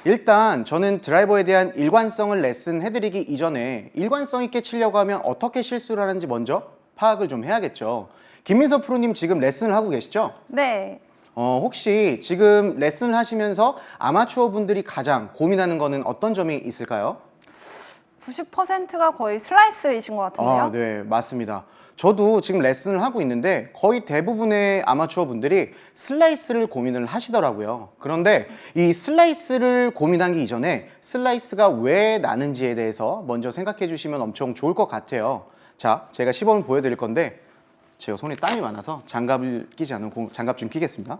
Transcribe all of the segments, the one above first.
일단 저는 드라이버에 대한 일관성을 레슨 해드리기 이전에 일관성 있게 치려고 하면 어떻게 실수를 하는지 먼저 파악을 좀 해야겠죠. 김민서 프로님 지금 레슨을 하고 계시죠? 네. 혹시 지금 레슨을 하시면서 아마추어 분들이 가장 고민하는 거는 어떤 점이 있을까요? 90%가 거의 슬라이스이신 것 같은데요. 네, 맞습니다. 저도 지금 레슨을 하고 있는데 거의 대부분의 아마추어 분들이 슬라이스를 고민을 하시더라고요. 그런데 이 슬라이스를 고민하기 이전에 슬라이스가 왜 나는지에 대해서 먼저 생각해 주시면 엄청 좋을 것 같아요. 자, 제가 시범을 보여드릴 건데 제가 손에 땀이 많아서 장갑을 끼지 않은 장갑 좀 끼겠습니다.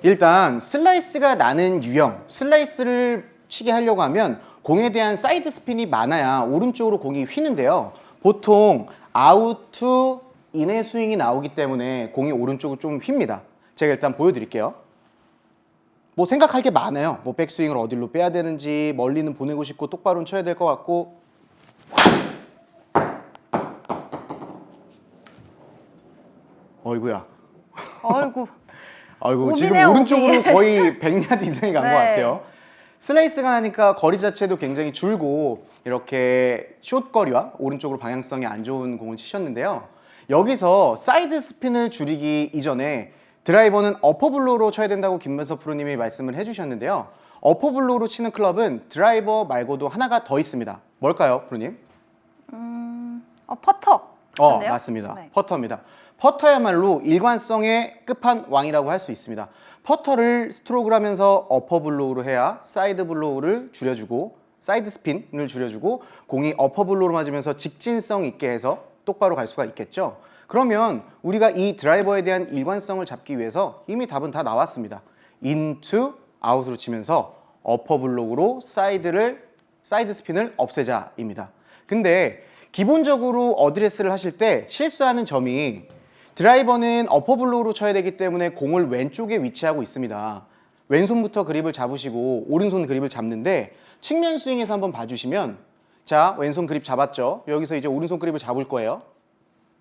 일단 슬라이스가 나는 유형, 슬라이스를 치게 하려고 하면 공에 대한 사이드 스핀이 많아야 오른쪽으로 공이 휘는데요. 보통 아웃 투 인의 스윙이 나오기 때문에 공이 오른쪽으로 좀 휩니다. 제가 일단 보여드릴게요. 뭐 생각할 게 많아요. 뭐 백스윙을 어디로 빼야 되는지, 멀리는 보내고 싶고 똑바로는 쳐야 될 것 같고. 어이구야. 아이고. 아이고, 지금 오비네요, 오른쪽으로 오비. 거의 100야드 이상이 간 것 네. 같아요. 슬라이스가 나니까 거리 자체도 굉장히 줄고 이렇게 숏 거리와 오른쪽으로 방향성이 안 좋은 공을 치셨는데요. 여기서 사이드 스핀을 줄이기 이전에 드라이버는 어퍼블로우로 쳐야 된다고 김문서 프로님이 말씀을 해주셨는데요. 어퍼블로우로 치는 클럽은 드라이버 말고도 하나가 더 있습니다. 뭘까요, 프로님? 퍼터 같은데요? 맞습니다. 네. 퍼터입니다. 퍼터야말로 일관성의 끝판왕이라고 할 수 있습니다. 퍼터를 스트로크를 하면서 어퍼 블로우로 해야 사이드 블로우를 줄여주고 사이드 스핀을 줄여주고 공이 어퍼 블로우로 맞으면서 직진성 있게 해서 똑바로 갈 수가 있겠죠. 그러면 우리가 이 드라이버에 대한 일관성을 잡기 위해서 이미 답은 다 나왔습니다. 인투 아웃으로 치면서 어퍼 블로우로 사이드 스핀을 없애자입니다. 근데 기본적으로 어드레스를 하실 때 실수하는 점이 드라이버는 어퍼블로우로 쳐야 되기 때문에 공을 왼쪽에 위치하고 있습니다. 왼손부터 그립을 잡으시고 오른손 그립을 잡는데 측면 스윙에서 한번 봐주시면 자, 왼손 그립 잡았죠? 여기서 이제 오른손 그립을 잡을 거예요.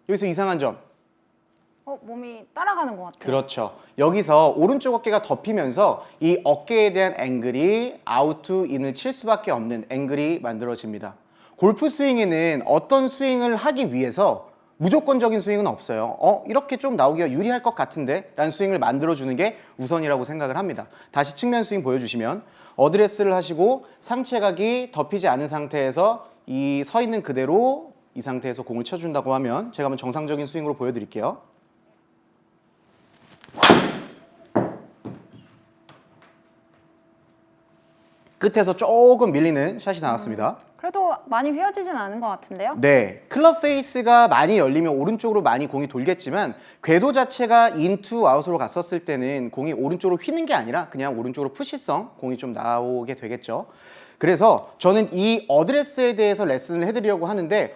여기서 이상한 점. 몸이 따라가는 것 같아요. 그렇죠. 여기서 오른쪽 어깨가 덮이면서 이 어깨에 대한 앵글이 아웃 투 인을 칠 수밖에 없는 앵글이 만들어집니다. 골프 스윙에는 어떤 스윙을 하기 위해서 무조건적인 스윙은 없어요. 이렇게 좀 나오기가 유리할 것 같은데 라는 스윙을 만들어주는 게 우선이라고 생각을 합니다. 다시 측면 스윙 보여주시면 어드레스를 하시고 상체각이 덮이지 않은 상태에서 이 서 있는 그대로 이 상태에서 공을 쳐준다고 하면 제가 한번 정상적인 스윙으로 보여드릴게요. 끝에서 조금 밀리는 샷이 나왔습니다. 그래도 많이 휘어지진 않은 것 같은데요? 네, 클럽 페이스가 많이 열리면 오른쪽으로 많이 공이 돌겠지만 궤도 자체가 인투 아웃으로 갔었을 때는 공이 오른쪽으로 휘는 게 아니라 그냥 오른쪽으로 푸시성 공이 좀 나오게 되겠죠. 그래서 저는 이 어드레스에 대해서 레슨을 해드리려고 하는데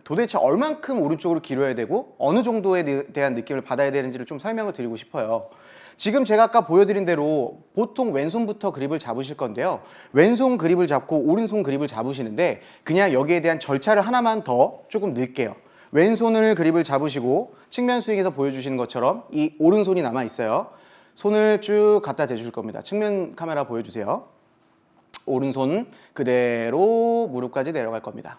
도대체 얼만큼 오른쪽으로 길어야 되고 어느 정도에 대한 느낌을 받아야 되는지를 좀 설명을 드리고 싶어요. 지금 제가 아까 보여드린 대로 보통 왼손부터 그립을 잡으실 건데요. 왼손 그립을 잡고 오른손 그립을 잡으시는데 그냥 여기에 대한 절차를 하나만 더 조금 넣을게요. 왼손을 그립을 잡으시고 측면 스윙에서 보여주시는 것처럼 이 오른손이 남아 있어요. 손을 쭉 갖다 대주실 겁니다. 측면 카메라 보여주세요. 오른손 그대로 무릎까지 내려갈 겁니다.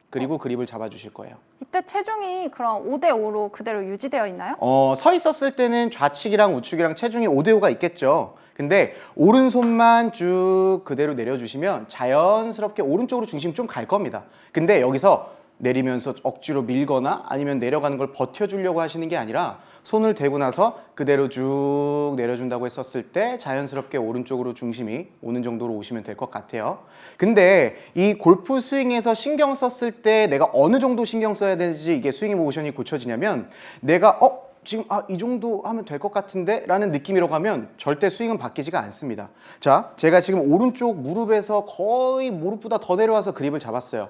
그리고 그립을 잡아주실 거예요. 이때 체중이 그럼 5대5로 그대로 유지되어 있나요? 서 있었을 때는 좌측이랑 우측이랑 체중이 5대5가 있겠죠. 근데 오른손만 쭉 그대로 내려주시면 자연스럽게 오른쪽으로 중심 좀 갈 겁니다. 근데 여기서 내리면서 억지로 밀거나 아니면 내려가는 걸 버텨주려고 하시는 게 아니라 손을 대고 나서 그대로 쭉 내려준다고 했었을 때 자연스럽게 오른쪽으로 중심이 오는 정도로 오시면 될 것 같아요. 근데 이 골프 스윙에서 신경 썼을 때 내가 어느 정도 신경 써야 되는지 이게 스윙 모션이 고쳐지냐면 내가 지금 이 정도 하면 될 것 같은데 라는 느낌이라고 하면 절대 스윙은 바뀌지가 않습니다. 자, 제가 지금 오른쪽 무릎에서 거의 무릎보다 더 내려와서 그립을 잡았어요.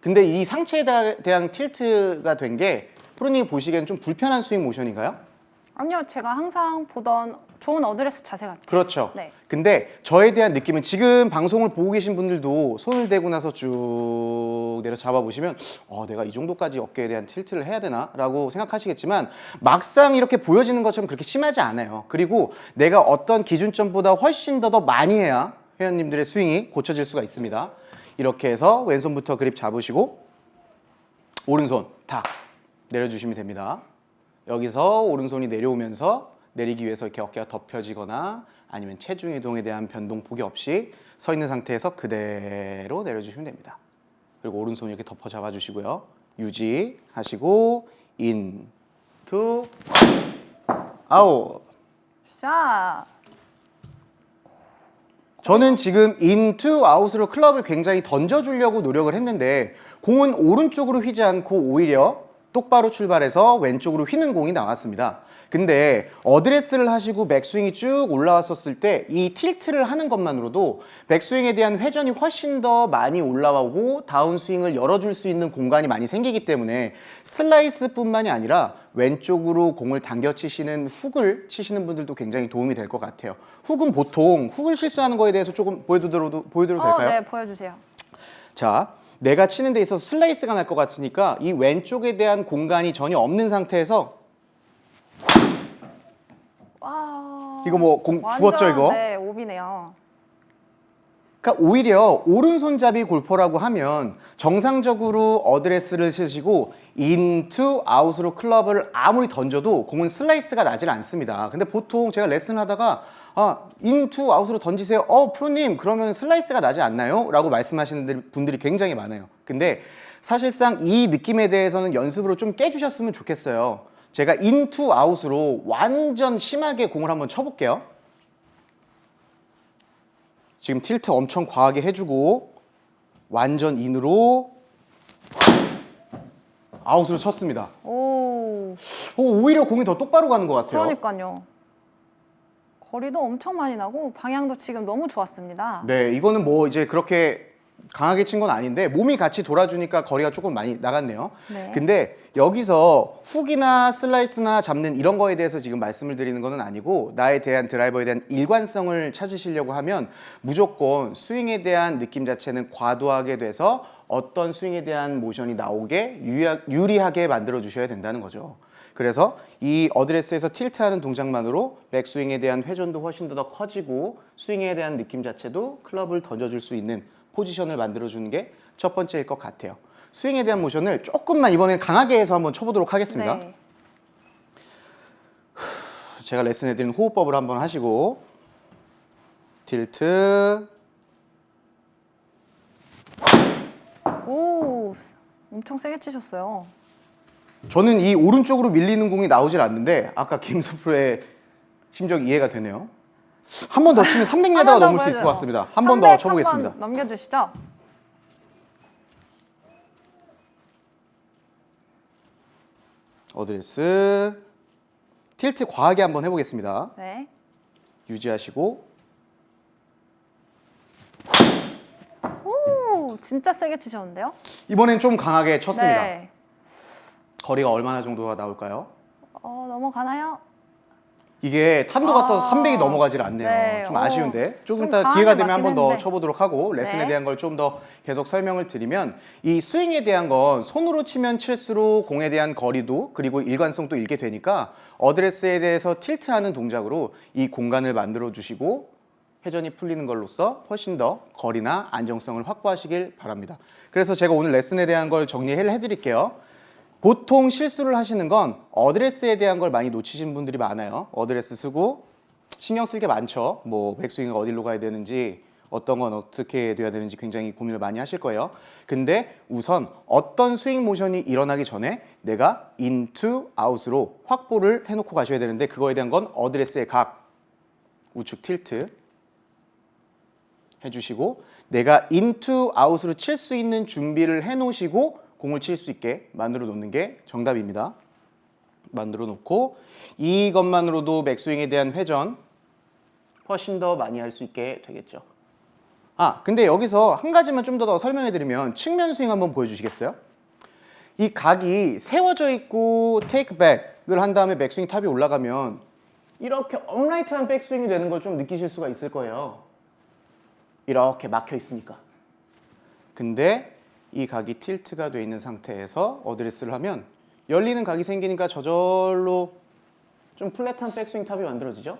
근데 이 상체에 대한 틸트가 된 게 프로님이 보시기엔 좀 불편한 스윙 모션인가요? 아니요, 제가 항상 보던 좋은 어드레스 자세 같아요. 그렇죠. 네. 근데 저에 대한 느낌은 지금 방송을 보고 계신 분들도 손을 대고 나서 쭉 내려 잡아보시면 내가 이 정도까지 어깨에 대한 틸트를 해야 되나? 라고 생각하시겠지만 막상 이렇게 보여지는 것처럼 그렇게 심하지 않아요. 그리고 내가 어떤 기준점보다 훨씬 더 많이 해야 회원님들의 스윙이 고쳐질 수가 있습니다. 이렇게 해서 왼손부터 그립 잡으시고 오른손 탁 내려주시면 됩니다. 여기서 오른손이 내려오면서 내리기 위해서 이렇게 어깨가 덮여지거나 아니면 체중 이동에 대한 변동폭이 없이 서 있는 상태에서 그대로 내려주시면 됩니다. 그리고 오른손 이렇게 덮어 잡아주시고요. 유지하시고 인, 투, 아웃. 샷. 저는 지금 인, 투, 아웃으로 클럽을 굉장히 던져주려고 노력을 했는데 공은 오른쪽으로 휘지 않고 오히려 똑바로 출발해서 왼쪽으로 휘는 공이 나왔습니다. 근데 어드레스를 하시고 백스윙이 쭉 올라왔었을 때 이 틸트를 하는 것만으로도 백스윙에 대한 회전이 훨씬 더 많이 올라오고 다운스윙을 열어줄 수 있는 공간이 많이 생기기 때문에 슬라이스뿐만이 아니라 왼쪽으로 공을 당겨 치시는 훅을 치시는 분들도 굉장히 도움이 될 것 같아요. 훅은 보통 훅을 실수하는 거에 대해서 조금 보여드려도 될까요? 네, 보여주세요. 자, 내가 치는 데 있어서 슬라이스가 날 것 같으니까 이 왼쪽에 대한 공간이 전혀 없는 상태에서 와. 이거 뭐 공 완전, 부었죠 이거? 네, 오비네요. 그러니까 오히려 오른손잡이 골퍼라고 하면 정상적으로 어드레스를 쓰시고 인투 아웃으로 클럽을 아무리 던져도 공은 슬라이스가 나질 않습니다. 근데 보통 제가 레슨 하다가 인투 아웃으로 던지세요. 프로님 그러면 슬라이스가 나지 않나요? 라고 말씀하시는 분들이 굉장히 많아요. 근데 사실상 이 느낌에 대해서는 연습으로 좀 깨주셨으면 좋겠어요. 제가 인투 아웃으로 완전 심하게 공을 한번 쳐볼게요. 지금 틸트 엄청 과하게 해주고 완전 인으로 아웃으로 쳤습니다. 오히려 공이 더 똑바로 가는 것 같아요. 그러니까요. 거리도 엄청 많이 나고 방향도 지금 너무 좋았습니다. 네, 이거는 뭐 이제 그렇게 강하게 친 건 아닌데 몸이 같이 돌아주니까 거리가 조금 많이 나갔네요. 네. 근데 여기서 훅이나 슬라이스나 잡는 이런 거에 대해서 지금 말씀을 드리는 건 아니고 나에 대한 드라이버에 대한 일관성을 찾으시려고 하면 무조건 스윙에 대한 느낌 자체는 과도하게 돼서 어떤 스윙에 대한 모션이 나오게 유리하게 만들어 주셔야 된다는 거죠. 그래서 이 어드레스에서 틸트하는 동작만으로 백스윙에 대한 회전도 훨씬 더 커지고 스윙에 대한 느낌 자체도 클럽을 던져줄 수 있는 포지션을 만들어주는 게 첫 번째일 것 같아요. 스윙에 대한 모션을 조금만 이번엔 강하게 해서 한번 쳐보도록 하겠습니다. 네. 제가 레슨해드린 호흡법을 한번 하시고 틸트 오, 엄청 세게 치셨어요. 저는 이 오른쪽으로 밀리는 공이 나오질 않는데 아까 김소 프로의 심정이 이해가 되네요. 한 번 더 치면 300야드가 넘을 수 있을 것 같습니다. 한 번 더 쳐보겠습니다. 한번 넘겨주시죠. 어드레스 틸트 과하게 한번 해보겠습니다. 네. 유지하시고 오, 진짜 세게 치셨는데요? 이번엔 좀 강하게 쳤습니다. 네. 거리가 얼마나 정도가 나올까요? 넘어가나요? 이게 탄도가 떠서 300이 넘어가질 않네요. 네. 좀 아쉬운데 조금 좀 이따 강하게 기회가 되면 한 맞긴 번 더 했는데. 쳐보도록 하고 레슨에 네. 대한 걸 좀 더 계속 설명을 드리면 이 스윙에 대한 건 손으로 치면 칠수록 공에 대한 거리도 그리고 일관성도 잃게 되니까 어드레스에 대해서 틸트하는 동작으로 이 공간을 만들어 주시고 회전이 풀리는 걸로써 훨씬 더 거리나 안정성을 확보하시길 바랍니다. 그래서 제가 오늘 레슨에 대한 걸 정리해 드릴게요. 보통 실수를 하시는 건 어드레스에 대한 걸 많이 놓치신 분들이 많아요. 어드레스 쓰고 신경 쓸 게 많죠. 뭐 백스윙이 어디로 가야 되는지 어떤 건 어떻게 돼야 되는지 굉장히 고민을 많이 하실 거예요. 근데 우선 어떤 스윙 모션이 일어나기 전에 내가 인투 아웃으로 확보를 해놓고 가셔야 되는데 그거에 대한 건 어드레스의 각, 우측 틸트 해주시고 내가 인투 아웃으로 칠 수 있는 준비를 해놓으시고 공을 칠 수 있게 만들어 놓는 게 정답입니다. 만들어 놓고 이것만으로도 백스윙에 대한 회전 훨씬 더 많이 할 수 있게 되겠죠. 근데 여기서 한 가지만 좀 더 설명해 드리면 측면 스윙 한번 보여주시겠어요? 이 각이 세워져 있고 테이크 백 한 다음에 백스윙 탑이 올라가면 이렇게 업라이트한 백스윙이 되는 걸 좀 느끼실 수가 있을 거예요. 이렇게 막혀 있으니까. 근데 이 각이 틸트가 돼 있는 상태에서 어드레스를 하면 열리는 각이 생기니까 저절로 좀 플랫한 백스윙 탑이 만들어지죠?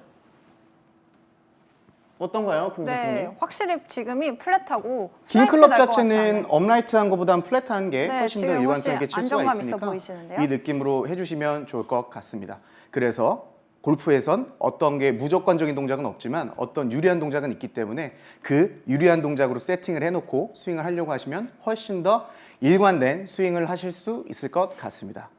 어떤가요, 김 대표님? 네, 확실히 지금이 플랫하고 긴 슬라이스 클럽 날것 같지 자체는 않은. 업라이트한 것보단 플랫한 게 네, 훨씬 더 지금 일관성 있게 훨씬 칠 수가 안정감 있어 있으니까 보이시는데요? 이 느낌으로 해주시면 좋을 것 같습니다. 그래서 골프에선 어떤 게 무조건적인 동작은 없지만 어떤 유리한 동작은 있기 때문에 그 유리한 동작으로 세팅을 해놓고 스윙을 하려고 하시면 훨씬 더 일관된 스윙을 하실 수 있을 것 같습니다.